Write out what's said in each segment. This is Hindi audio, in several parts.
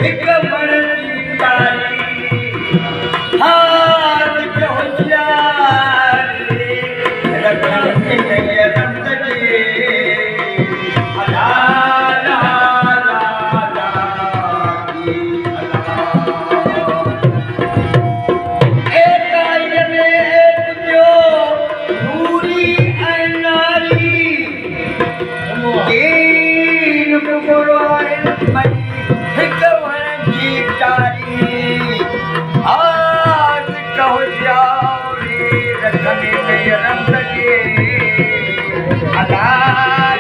हिक मणती तारी हाथ के होशियारी रखण के नय रंग के अला ला ला ला की अला एक आईने एक जो नूरी अनारी दीन बुगुराए मई हिक मणती तारी आज कहो जाओरी रखने में रंग के अला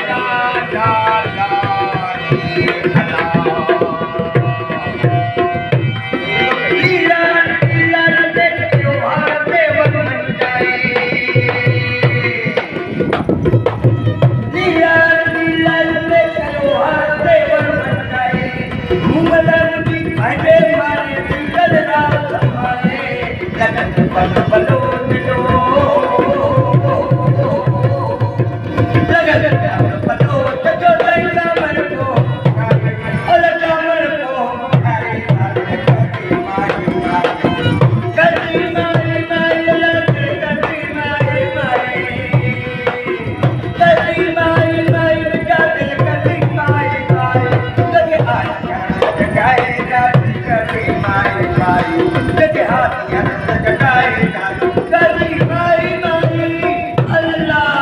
ला ला ला अला लीला लीला देखो हर देवन बन जाए लीला लीला देखो हर देवन बन जाए मुगलन की भांडे मारे बिगड़ रात हमारे लगन पल पलो दिलो लगन पल पलो जो लैला मन को अलग मन को मारे मारे कदी मारे मारे लगे कदी मारे मारे कदी मारे मारे जाते कदी मारे मारे लगे आया जगाए जाती कदी मारे मारे लगे हाथ जगाए जाती कदी मारे मारे अल्लाह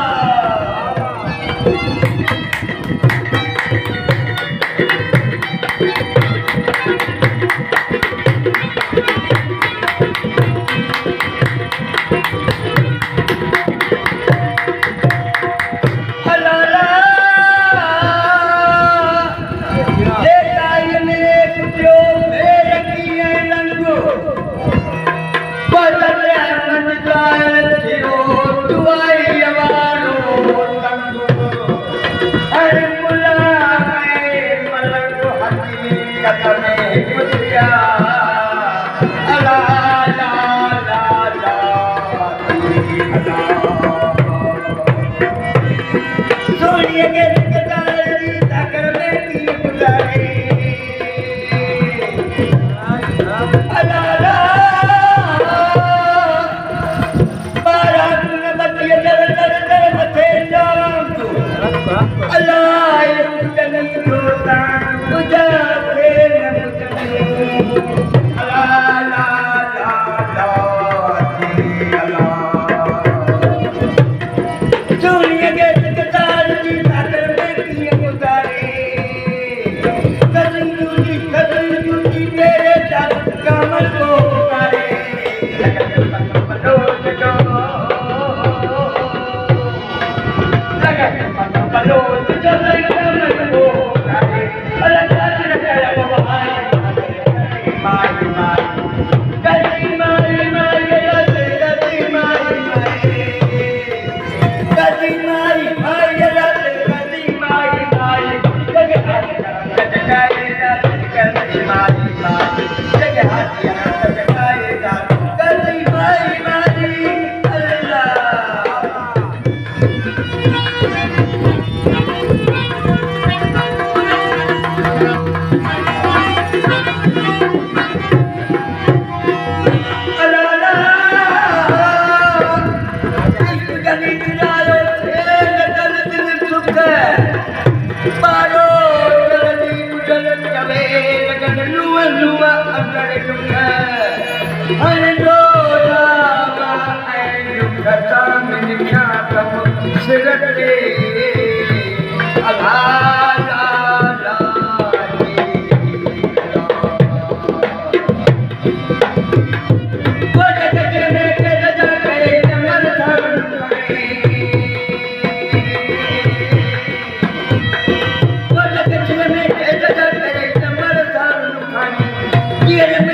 Quiere